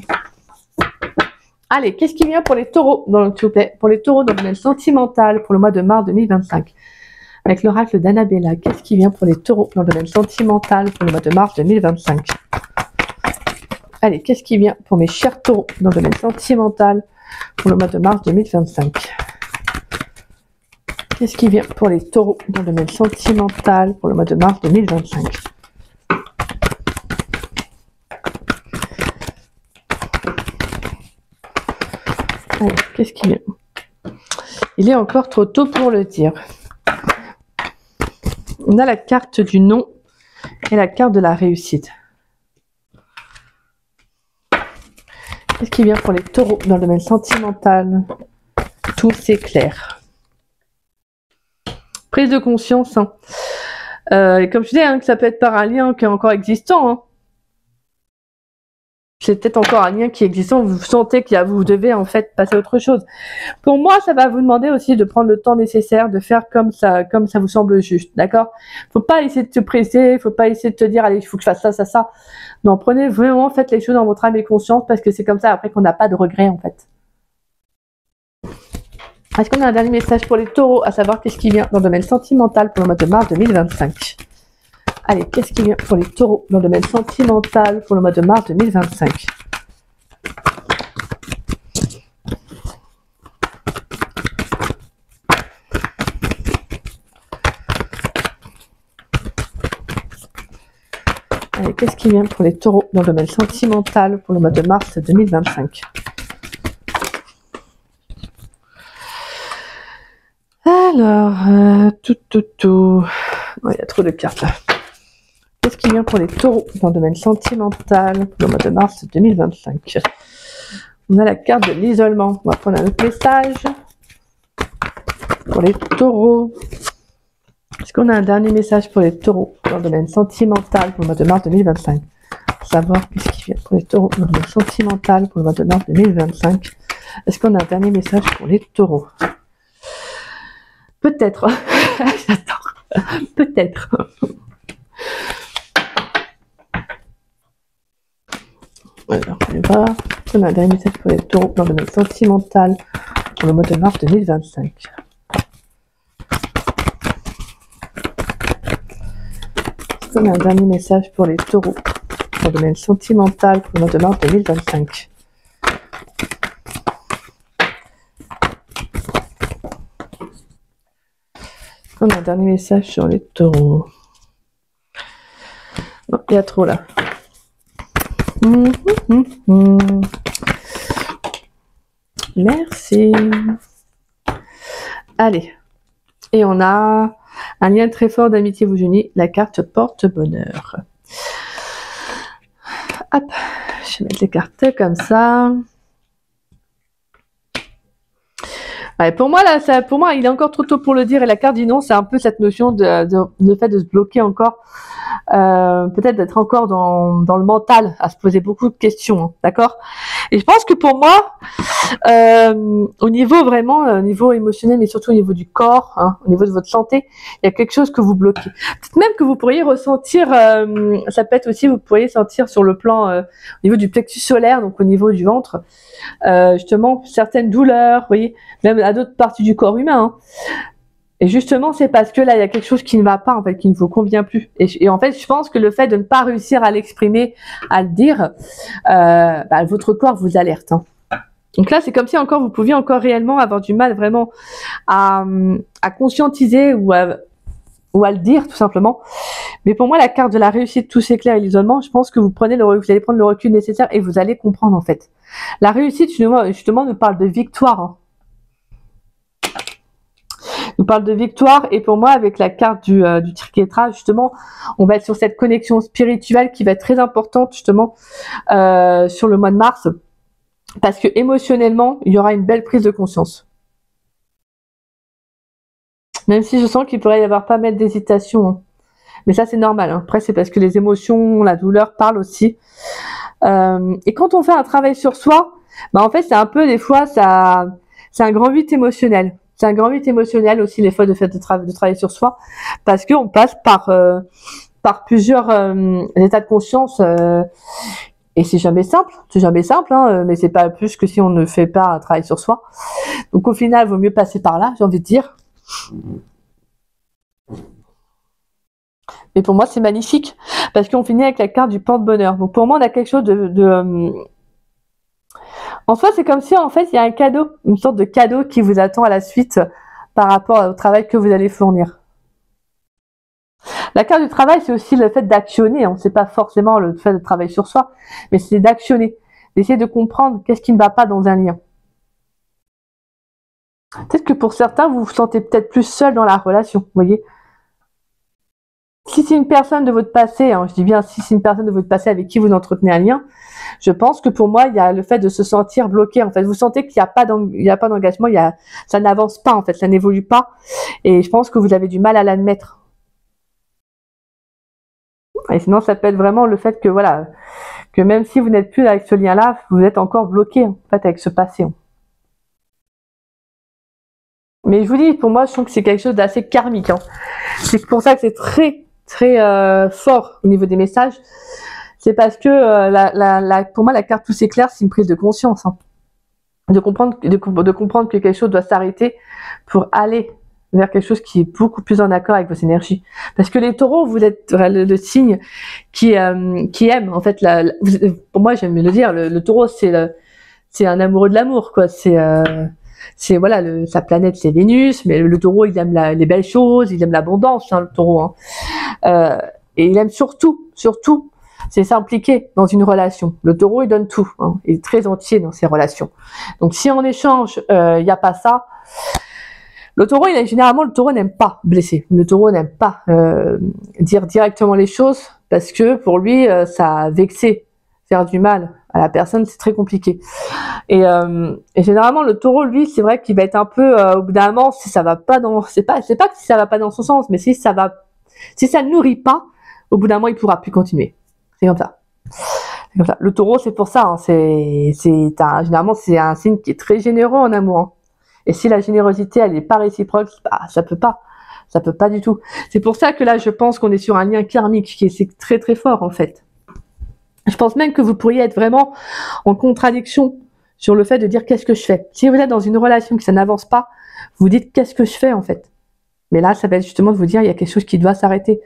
Allez, qu'est-ce qui vient pour les taureaux, s'il vous plaît, pour les taureaux dans le domaine sentimental pour le mois de mars 2025? Avec l'oracle d'Annabella, qu'est-ce qui vient pour les taureaux dans le domaine sentimental pour le mois de mars 2025? Allez, qu'est-ce qui vient pour mes chers taureaux dans le domaine sentimental pour le mois de mars 2025? Qu'est-ce qui vient pour les taureaux dans le domaine sentimental pour le mois de mars 2025? Allez, qu'est-ce qui vient? Il est encore trop tôt pour le dire. On a la carte du non et la carte de la réussite. Qu'est-ce qui vient pour les taureaux dans le domaine sentimental? Tout s'éclaire. Prise de conscience. Et comme je disais, que ça peut être par un lien qui est encore existant. C'est peut-être encore un lien qui est existant. Vous sentez que vous devez en fait passer à autre chose. Pour moi, ça va vous demander aussi de prendre le temps nécessaire, de faire comme ça vous semble juste. D'accord? Faut pas essayer de se presser. Faut pas essayer de te dire, allez, il faut que je fasse ça, ça, ça. Non, prenez vraiment, faites les choses dans votre âme et conscience parce que c'est comme ça après qu'on n'a pas de regrets en fait. Est-ce qu'on a un dernier message pour les taureaux, à savoir qu'est-ce qui vient dans le domaine sentimental pour le mois de mars 2025? Allez, qu'est-ce qui vient pour les taureaux dans le domaine sentimental pour le mois de mars 2025? Allez, qu'est-ce qui vient pour les taureaux dans le domaine sentimental pour le mois de mars 2025? Alors, Oh, il y a trop de cartes là. Qu'est-ce qui vient pour les taureaux dans le domaine sentimental pour le mois de mars 2025? On a la carte de l'isolement. On va prendre un autre message pour les taureaux. Est-ce qu'on a un dernier message pour les taureaux dans le domaine sentimental pour le mois de mars 2025? Pour savoir qu'est-ce qui vient pour les taureaux dans le domaine sentimental pour le mois de mars 2025. Est-ce qu'on a un dernier message pour les taureaux? Peut-être. J'attends. Peut-être. Alors, on va. On a un dernier message pour les taureaux dans le domaine sentimental pour le mois de mars 2025. On a un dernier message pour les taureaux dans le domaine sentimental pour le mois de mars 2025. On a un dernier message sur les taureaux. Non, il y a trop là. Merci. Allez. Et on a un lien très fort d'amitié vous unit, la carte porte-bonheur. Hop, je vais mettre les cartes comme ça. Ouais, pour moi, là, pour moi, il est encore trop tôt pour le dire. Et la carte dit non, c'est un peu cette notion de fait de se bloquer encore. Peut-être d'être encore dans le mental, à se poser beaucoup de questions, hein, d'accord? Et je pense que pour moi, au niveau vraiment, au niveau émotionnel, mais surtout au niveau du corps, hein, au niveau de votre santé, il y a quelque chose que vous bloquez. Peut-être même que vous pourriez ressentir, ça peut être aussi, vous pourriez sentir sur le plan, au niveau du plexus solaire, donc au niveau du ventre, justement, certaines douleurs, vous voyez, même à d'autres parties du corps humain, hein. Et justement, c'est parce que là, il y a quelque chose qui ne va pas, en fait, qui ne vous convient plus. Et en fait, je pense que le fait de ne pas réussir à l'exprimer, à le dire, votre corps vous alerte, hein. Donc là, c'est comme si encore vous pouviez encore réellement avoir du mal vraiment à conscientiser ou à le dire, tout simplement. Mais pour moi, la carte de la réussite, tout s'éclaire et l'isolement, je pense que vous allez prendre le recul nécessaire et vous allez comprendre, en fait. La réussite, justement, nous parle de victoire, hein. Nous parle de victoire et pour moi avec la carte du Triquetra, justement on va être sur cette connexion spirituelle qui va être très importante justement sur le mois de mars parce que émotionnellement il y aura une belle prise de conscience, même si je sens qu'il pourrait y avoir pas mal d'hésitation, hein. Mais ça c'est normal, hein. Après c'est parce que les émotions, la douleur parlent aussi, et quand on fait un travail sur soi, en fait c'est un peu des fois ça, c'est un grand 8 émotionnel. C'est un grand 8 émotionnel aussi, les fois de travailler sur soi, parce qu'on passe par plusieurs états de conscience, et c'est jamais simple, hein, mais c'est pas plus que si on ne fait pas un travail sur soi. Donc au final, il vaut mieux passer par là, j'ai envie de dire. Et pour moi, c'est magnifique, parce qu'on finit avec la carte du porte-bonheur. Donc pour moi, on a quelque chose en soi, c'est comme si, en fait, il y a un cadeau, une sorte de cadeau qui vous attend à la suite par rapport au travail que vous allez fournir. La carte du travail, c'est aussi le fait d'actionner, hein. C'est pas forcément le fait de travailler sur soi, mais c'est d'actionner, d'essayer de comprendre qu'est-ce qui ne va pas dans un lien. Peut-être que pour certains, vous vous sentez peut-être plus seul dans la relation, vous voyez. Si c'est une personne de votre passé, hein, je dis bien si c'est une personne de votre passé avec qui vous entretenez un lien, je pense que pour moi, il y a le fait de se sentir bloqué. En fait, vous sentez qu'il n'y a pas d'engagement, ça n'avance pas, en fait, ça n'évolue pas. Et je pense que vous avez du mal à l'admettre. Et sinon, ça peut être vraiment le fait que, voilà, que même si vous n'êtes plus avec ce lien-là, vous êtes encore bloqué, en fait, avec ce passé. Mais je vous dis, pour moi, je trouve que c'est quelque chose d'assez karmique, hein. C'est pour ça que c'est très, très fort au niveau des messages. C'est parce que pour moi, la carte tout s'éclaire, c'est une prise de conscience, hein. De comprendre que quelque chose doit s'arrêter pour aller vers quelque chose qui est beaucoup plus en accord avec vos énergies. Parce que les taureaux, vous êtes le signe qui aime, en fait, pour moi, j'aime le dire, le taureau, c'est un amoureux de l'amour, quoi. C'est voilà, sa planète, c'est Vénus, mais le taureau, il aime les belles choses, il aime l'abondance, hein, le taureau, hein. Et il aime surtout, c'est s'impliquer dans une relation. Le taureau, il donne tout, hein. Il est très entier dans ses relations. Donc, si en échange, il n'y a pas ça, généralement, le taureau n'aime pas blesser. Le taureau n'aime pas dire directement les choses parce que pour lui, ça a vexé, faire du mal à la personne, c'est très compliqué. Et généralement, le taureau, lui, c'est vrai qu'il va être un peu, au bout d'un moment, si ça va pas c'est pas que si ça va pas dans son sens, mais si ça ne nourrit pas, au bout d'un moment, il pourra plus continuer. C'est comme ça. Le taureau, c'est pour ça, hein. Généralement, c'est un signe qui est très généreux en amour, hein. Et si la générosité, elle n'est pas réciproque, ça peut pas du tout. C'est pour ça que là, je pense qu'on est sur un lien karmique qui est très très fort, en fait. Je pense même que vous pourriez être vraiment en contradiction sur le fait de dire qu'est-ce que je fais. Si vous êtes dans une relation que ça n'avance pas, vous dites qu'est-ce que je fais, en fait. Mais là, ça va être justement de vous dire il y a quelque chose qui doit s'arrêter.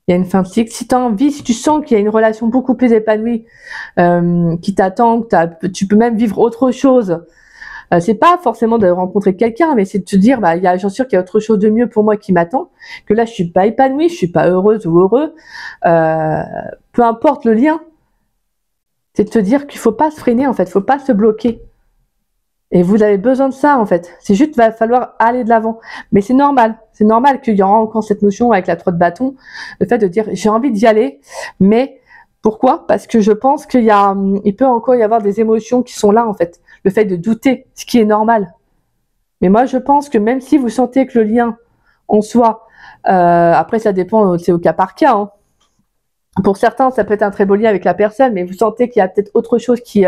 Il y a une fin de cycle. Si tu as envie, si tu sens qu'il y a une relation beaucoup plus épanouie qui t'attend, tu peux même vivre autre chose. C'est pas forcément de rencontrer quelqu'un, mais c'est de te dire, j'en suis sûr qu'il y a autre chose de mieux pour moi qui m'attend, que là je suis pas épanouie, je suis pas heureuse ou heureux. Peu importe le lien, c'est de te dire qu'il faut pas se freiner, en fait, faut pas se bloquer. Et vous avez besoin de ça, en fait. C'est juste, va falloir aller de l'avant. Mais c'est normal. C'est normal qu'il y aura encore cette notion avec la 3 de bâton, le fait de dire, j'ai envie d'y aller, mais pourquoi? Parce que je pense il peut encore y avoir des émotions qui sont là, en fait. Le fait de douter, ce qui est normal. Mais moi, je pense que même si vous sentez que le lien en soi, après, ça dépend, c'est au cas par cas, hein. Pour certains, ça peut être un très beau lien avec la personne, mais vous sentez qu'il y a peut-être autre chose qui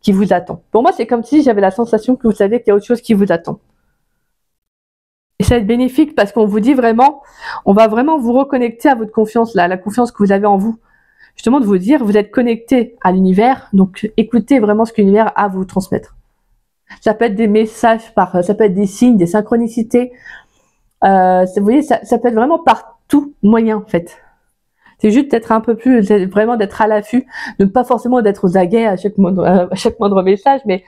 vous attend. Pour moi, c'est comme si j'avais la sensation que vous savez qu'il y a autre chose qui vous attend. Et ça va être bénéfique parce qu'on vous dit vraiment, on va vraiment vous reconnecter à votre confiance, là, la confiance que vous avez en vous. Justement, de vous dire, vous êtes connecté à l'univers, donc écoutez vraiment ce que l'univers a à vous transmettre. Ça peut être des messages, ça peut être des signes, des synchronicités. Vous voyez, ça peut être vraiment par tout moyen, en fait. C'est juste d'être un peu plus, vraiment d'être à l'affût, de ne pas forcément d'être aux aguets à chaque moindre message, mais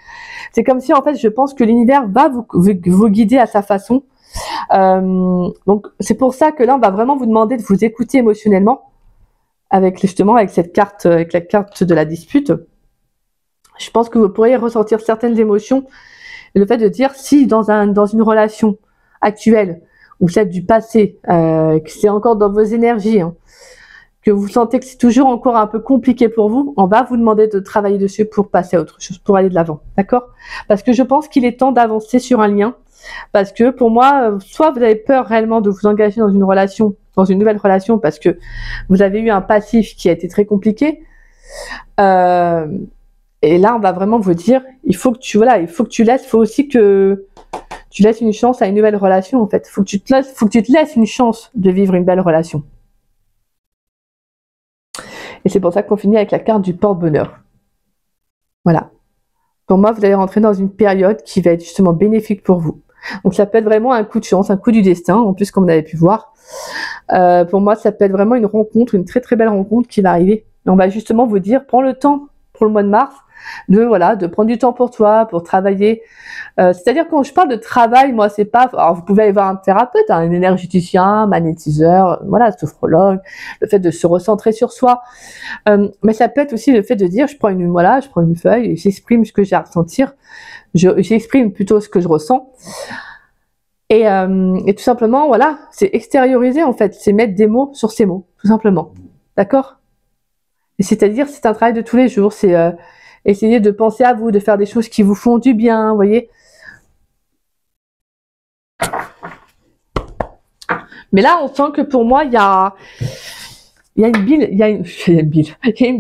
c'est comme si, en fait, je pense que l'univers va vous guider à sa façon. Donc, c'est pour ça que là, on va vraiment vous demander de vous écouter émotionnellement avec cette carte, avec la carte de la dispute. Je pense que vous pourriez ressentir certaines émotions. Et le fait de dire si dans une relation actuelle ou celle du passé, que c'est encore dans vos énergies, hein, que vous sentez que c'est toujours encore un peu compliqué pour vous, on va vous demander de travailler dessus pour passer à autre chose, pour aller de l'avant, d'accord? Parce que je pense qu'il est temps d'avancer sur un lien, parce que pour moi, soit vous avez peur réellement de vous engager dans une relation, dans une nouvelle relation, parce que vous avez eu un passif qui a été très compliqué, et là, on va vraiment vous dire, il faut que tu laisses, faut aussi que tu laisses une chance à une nouvelle relation, en fait. Faut que tu te laisses une chance de vivre une belle relation. Et c'est pour ça qu'on finit avec la carte du porte-bonheur. Voilà. Pour moi, vous allez rentrer dans une période qui va être justement bénéfique pour vous. Donc ça peut être vraiment un coup de chance, un coup du destin, en plus comme vous avez pu voir. Pour moi, ça peut être vraiment une rencontre, une très très belle rencontre qui va arriver. Et on va justement vous dire, prends le temps pour le mois de mars, de prendre du temps pour toi, pour travailler. C'est-à-dire quand je parle de travail, moi c'est pas. Alors vous pouvez aller voir un thérapeute, un énergéticien, un magnétiseur, voilà, sophrologue, le fait de se recentrer sur soi. Mais ça peut être aussi le fait de dire, je prends une feuille et j'exprime ce que j'ai à ressentir. J'exprime plutôt ce que je ressens. Et tout simplement, voilà, c'est extérioriser en fait, c'est mettre des mots sur ces mots, tout simplement. D'accord? Et c'est-à-dire, c'est un travail de tous les jours, c'est essayer de penser à vous, de faire des choses qui vous font du bien, vous voyez. Mais là, on sent que pour moi, il y a une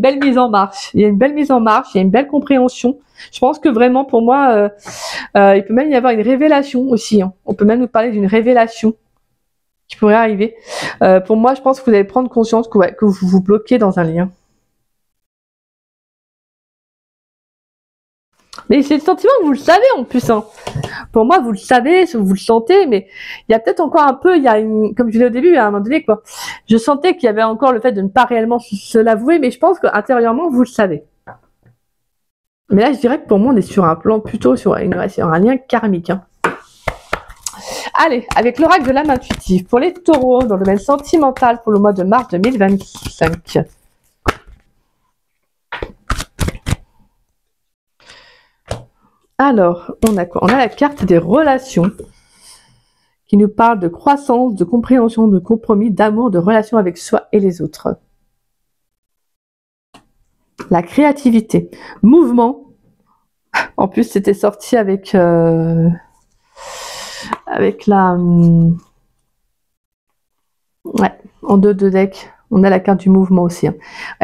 belle mise en marche. Il y a une belle mise en marche, il y a une belle compréhension. Je pense que vraiment, pour moi, il peut même y avoir une révélation aussi. Hein. On peut même nous parler d'une révélation qui pourrait arriver. Pour moi, je pense que vous allez prendre conscience que vous vous bloquez dans un lien. Mais c'est le sentiment que vous le savez en plus. Hein. Pour moi, vous le savez, vous le sentez, mais il y a peut-être encore un peu, comme je disais au début, à un moment donné, quoi. Je sentais qu'il y avait encore le fait de ne pas réellement se l'avouer, mais je pense qu'intérieurement, vous le savez. Mais là, je dirais que pour moi, on est sur un plan plutôt sur un lien karmique. Hein. Allez, avec l'oracle de l'âme intuitive, pour les taureaux, dans le domaine sentimental, pour le mois de mars 2025. Alors, on a quoi? On a la carte des relations qui nous parle de croissance, de compréhension, de compromis, d'amour, de relation avec soi et les autres. La créativité, mouvement. En plus, c'était sorti avec la... Ouais, en deux decks. On a la carte du mouvement aussi. Hein.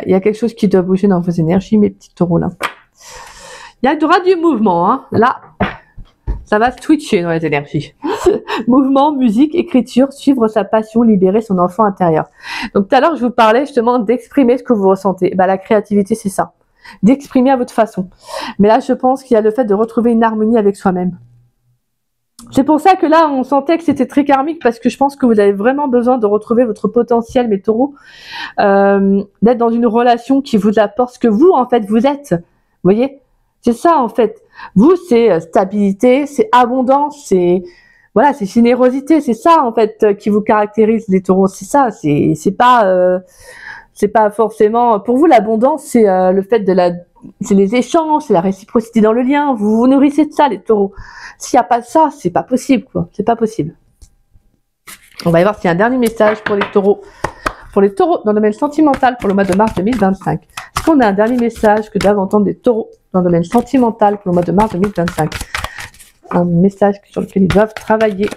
Il y a quelque chose qui doit bouger dans vos énergies, mes petits taureaux là. Il y aura du mouvement. Hein. Là, ça va switcher dans les énergies. Mouvement, musique, écriture, suivre sa passion, libérer son enfant intérieur. Donc tout à l'heure, je vous parlais justement d'exprimer ce que vous ressentez. Bah, la créativité, c'est ça. D'exprimer à votre façon. Mais là, je pense qu'il y a le fait de retrouver une harmonie avec soi-même. C'est pour ça que là, on sentait que c'était très karmique parce que je pense que vous avez vraiment besoin de retrouver votre potentiel, mes taureaux. D'être dans une relation qui vous apporte ce que vous, en fait, vous êtes. Vous voyez ? C'est ça, en fait. Vous, c'est stabilité, c'est abondance, c'est générosité. C'est ça, en fait, qui vous caractérise, les taureaux. C'est ça. C'est pas forcément... Pour vous, l'abondance, c'est le fait les échanges, c'est la réciprocité dans le lien. Vous vous nourrissez de ça, les taureaux. S'il n'y a pas de ça, c'est pas possible, quoi. C'est pas possible. On va y voir s'il y a un dernier message pour les taureaux. Pour les taureaux dans le domaine sentimental pour le mois de mars 2025. Est-ce qu'on a un dernier message que doivent entendre les taureaux dans le domaine sentimental pour le mois de mars 2025? Un message sur lequel ils doivent travailler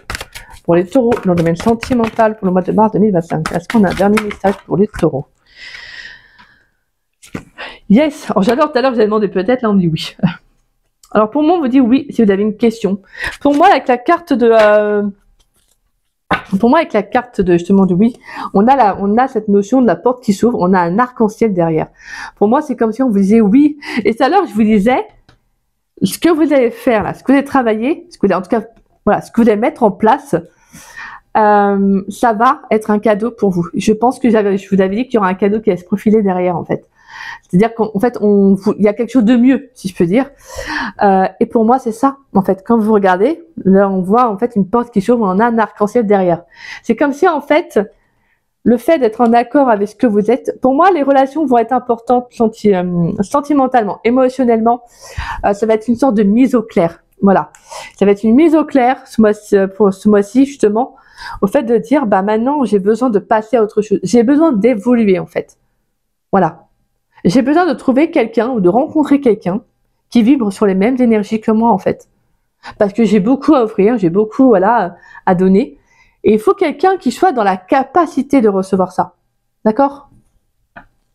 pour les taureaux dans le domaine sentimental pour le mois de mars 2025. Est-ce qu'on a un dernier message pour les taureaux? Yes. Alors j'adore, tout à l'heure vous avez demandé peut-être, là on me dit oui. Alors pour moi on vous dit oui si vous avez une question. Pour moi avec la carte de justement du oui, on a cette notion de la porte qui s'ouvre, on a un arc-en-ciel derrière. Pour moi c'est comme si on vous disait oui. Et tout à l'heure je vous disais ce que vous allez faire là, ce que vous allez travailler, en tout cas voilà, ce que vous allez mettre en place. Ça va être un cadeau pour vous. Je pense que je vous avais dit qu'il y aura un cadeau qui va se profiler derrière en fait. C'est-à-dire qu'en fait, il y a quelque chose de mieux, si je peux dire. Et pour moi, c'est ça. En fait, quand vous regardez, là, on voit en fait une porte qui s'ouvre, on a un arc-en-ciel derrière. C'est comme si en fait, le fait d'être en accord avec ce que vous êtes, pour moi, les relations vont être importantes sentimentalement, émotionnellement. Ça va être une sorte de mise au clair. Voilà, ça va être une mise au clair pour ce mois-ci justement, au fait de dire, bah maintenant, j'ai besoin de passer à autre chose. J'ai besoin d'évoluer en fait. Voilà. J'ai besoin de trouver quelqu'un ou de rencontrer quelqu'un qui vibre sur les mêmes énergies que moi en fait. Parce que j'ai beaucoup à offrir, j'ai beaucoup voilà, à donner. Et il faut quelqu'un qui soit dans la capacité de recevoir ça. D'accord?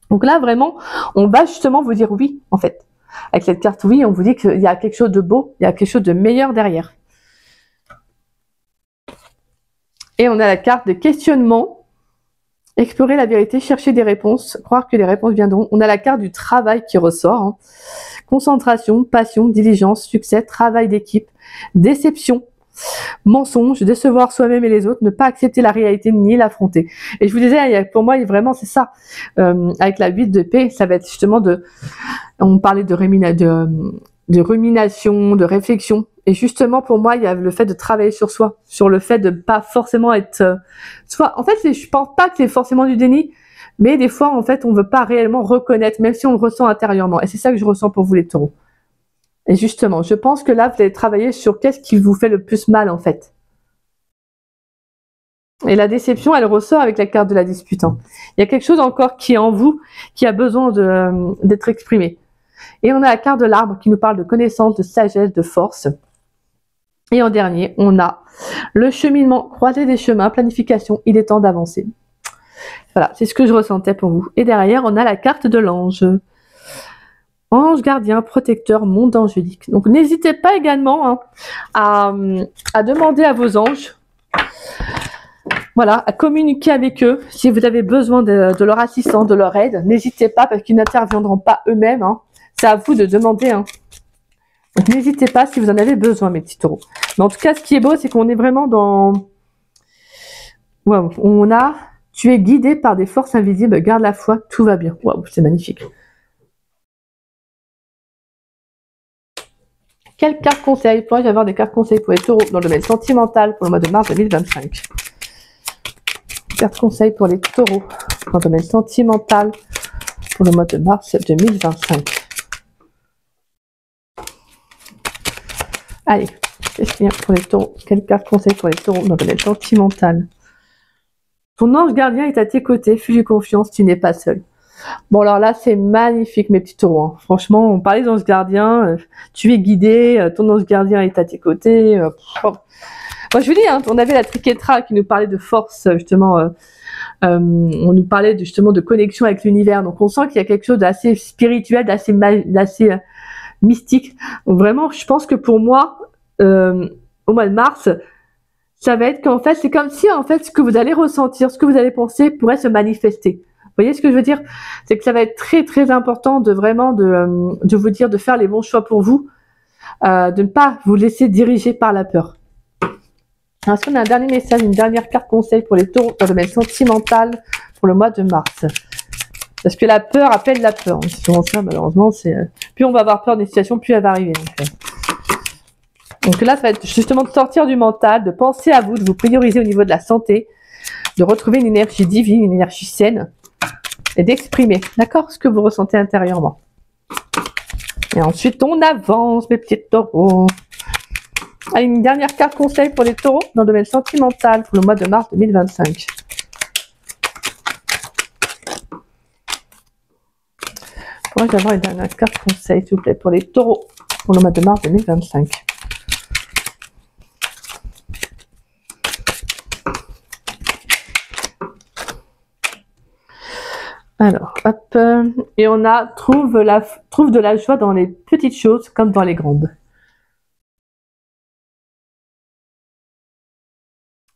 Donc là vraiment, on va justement vous dire oui en fait. Avec cette carte oui, on vous dit qu'il y a quelque chose de beau, il y a quelque chose de meilleur derrière. Et on a la carte de questionnement. Explorer la vérité, chercher des réponses, croire que les réponses viendront. On a la carte du travail qui ressort. Hein. Concentration, passion, diligence, succès, travail d'équipe, déception, mensonge, décevoir soi-même et les autres, ne pas accepter la réalité ni l'affronter. Et je vous disais, pour moi, vraiment, c'est ça. Avec la 8 de paix, ça va être justement on parlait de rumination, de réflexion. Et justement, pour moi, il y a le fait de travailler sur soi, sur le fait de pas forcément être en fait, je pense pas que c'est forcément du déni, mais des fois, en fait, on veut pas réellement reconnaître, même si on le ressent intérieurement. Et c'est ça que je ressens pour vous, les taureaux. Et justement, je pense que là, vous allez travailler sur qu'est-ce qui vous fait le plus mal, en fait. Et la déception, elle ressort avec la carte de la dispute. Hein. Il y a quelque chose encore qui est en vous, qui a besoin d'être exprimé. Et on a la carte de l'arbre qui nous parle de connaissance, de sagesse, de force. Et en dernier, on a le cheminement, croiser des chemins, planification, il est temps d'avancer. Voilà, c'est ce que je ressentais pour vous. Et derrière, on a la carte de l'ange. Ange gardien, protecteur, monde angélique. Donc n'hésitez pas également hein, à demander à vos anges, voilà, à communiquer avec eux. Si vous avez besoin de leur assistance, de leur aide, n'hésitez pas parce qu'ils n'interviendront pas eux-mêmes. Hein. C'est à vous de demander. Hein. Donc n'hésitez pas si vous en avez besoin, mes petits taureaux. Mais en tout cas, ce qui est beau, c'est qu'on est vraiment dans... Wow, tu es guidé par des forces invisibles, garde la foi, tout va bien. Waouh, c'est magnifique. Quelle carte conseil? Pourrais-je avoir des cartes conseils pour les taureaux dans le domaine sentimental pour le mois de mars 2025? Carte conseil pour les taureaux dans le domaine sentimental pour le mois de mars 2025. Allez, qu'est-ce qu'il y a pour les taureaux? Quelle carte conseil pour les taureaux dans le domaine sentimental? Ton ange gardien est à tes côtés, fais-lui confiance, tu n'es pas seul. Bon alors là c'est magnifique mes petits taureaux. Hein. Franchement, on parlait d'ange gardien, tu es guidé, ton ange gardien est à tes côtés. Moi je vous dis, hein, on avait la triquetra qui nous parlait de force justement. On nous parlait justement de connexion avec l'univers. Donc on sent qu'il y a quelque chose d'assez spirituel, d'assez mystique. Donc vraiment, je pense que pour moi, au mois de mars, ça va être qu'en fait, c'est comme si en fait ce que vous allez ressentir, ce que vous allez penser pourrait se manifester. Vous voyez ce que je veux dire? C'est que ça va être très très important de vraiment de vous dire de faire les bons choix pour vous, de ne pas vous laisser diriger par la peur. Est-ce qu'on a un dernier message, une dernière carte conseil pour les taureaux dans le domaine sentimental pour le mois de mars? Parce que la peur appelle la peur. C'est souvent ça, malheureusement. Plus on va avoir peur des situations, plus elle va arriver. Donc là, ça va être justement de sortir du mental, de penser à vous, de vous prioriser au niveau de la santé, de retrouver une énergie divine, une énergie saine, et d'exprimer, d'accord, ce que vous ressentez intérieurement. Et ensuite, on avance, mes petits taureaux. Allez, une dernière carte conseil pour les taureaux dans le domaine sentimental pour le mois de mars 2025. Moi, j'aimerais une dernière carte conseil, s'il vous plaît, pour les taureaux pour le mois de mars 2025. Alors, hop, et on a trouve de la joie dans les petites choses comme dans les grandes.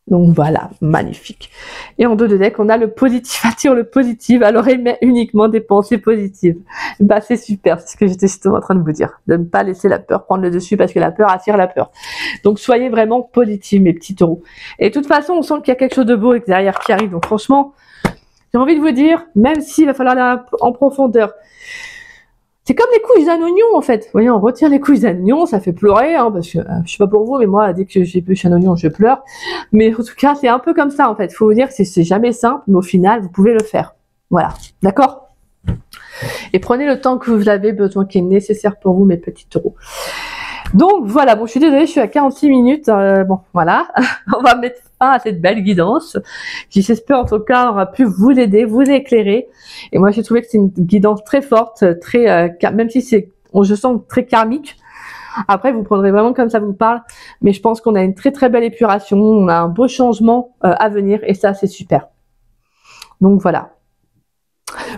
Donc voilà, magnifique. Et en dos de deck, on a le positif, attire le positif, alors émet uniquement des pensées positives. Bah c'est super, c'est ce que j'étais justement en train de vous dire, de ne pas laisser la peur prendre le dessus parce que la peur attire la peur. Donc soyez vraiment positifs mes petits taureaux. Et de toute façon, on sent qu'il y a quelque chose de beau derrière qui arrive, donc franchement, j'ai envie de vous dire, même s'il va falloir aller en profondeur, c'est comme les couilles d'un oignon en fait. Vous voyez, on retire les couilles d'un oignon, ça fait pleurer, hein, parce que je sais pas pour vous, mais moi, dès que j'épluche un oignon, je pleure. Mais en tout cas, c'est un peu comme ça en fait. Il faut vous dire que c'est jamais simple, mais au final, vous pouvez le faire. Voilà, d'accord? Et prenez le temps que vous avez besoin, qui est nécessaire pour vous, mes petits taureaux. Donc voilà, bon, je suis désolée, je suis à 46 minutes. Bon, voilà, on va mettre fin à cette belle guidance qui, j'espère en tout cas, aura pu vous aider, vous éclairer. Et moi, j'ai trouvé que c'est une guidance très forte, très, même si je sens très karmique. Après, vous prendrez vraiment comme ça vous parle. Mais je pense qu'on a une très très belle épuration, on a un beau changement à venir et ça, c'est super. Donc voilà.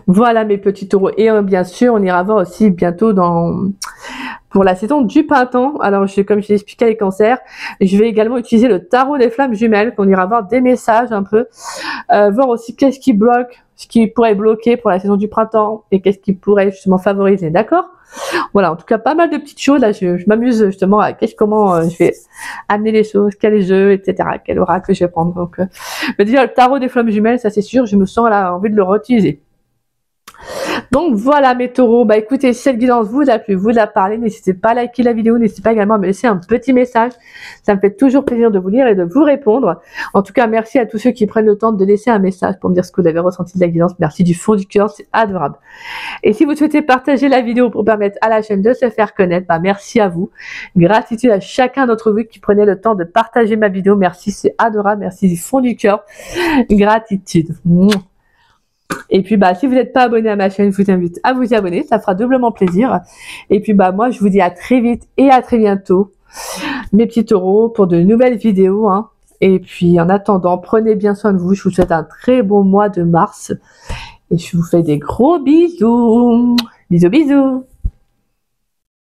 Voilà mes petits taureaux. Et bien sûr, on ira voir aussi bientôt pour la saison du printemps. Alors, comme je l'ai expliqué à les cancers, je vais également utiliser le tarot des flammes jumelles, qu'on ira voir des messages un peu, voir aussi qu'est-ce qui bloque, ce qui pourrait bloquer pour la saison du printemps et qu'est-ce qui pourrait justement favoriser, d'accord? Voilà, en tout cas, pas mal de petites choses. Là, je m'amuse justement à comment je vais amener les choses, quel jeu, etc., quel oracle je vais prendre. Donc, mais déjà, le tarot des flammes jumelles, ça c'est sûr, je me sens là envie de le réutiliser. Donc voilà mes taureaux, bah écoutez, si cette guidance vous a plu, vous a parlé, n'hésitez pas à liker la vidéo, n'hésitez pas également à me laisser un petit message, ça me fait toujours plaisir de vous lire et de vous répondre. En tout cas, merci à tous ceux qui prennent le temps de laisser un message pour me dire ce que vous avez ressenti de la guidance, merci du fond du cœur, c'est adorable. Et si vous souhaitez partager la vidéo pour permettre à la chaîne de se faire connaître, bah merci à vous, gratitude à chacun d'entre vous qui prenait le temps de partager ma vidéo, merci, c'est adorable, merci du fond du cœur, gratitude. Et puis bah si vous n'êtes pas abonné à ma chaîne, je vous invite à vous y abonner, ça fera doublement plaisir. Et puis bah moi je vous dis à très vite et à très bientôt mes petits taureaux pour de nouvelles vidéos, hein. Et puis en attendant, prenez bien soin de vous, je vous souhaite un très bon mois de mars et je vous fais des gros bisous. Bisous bisous.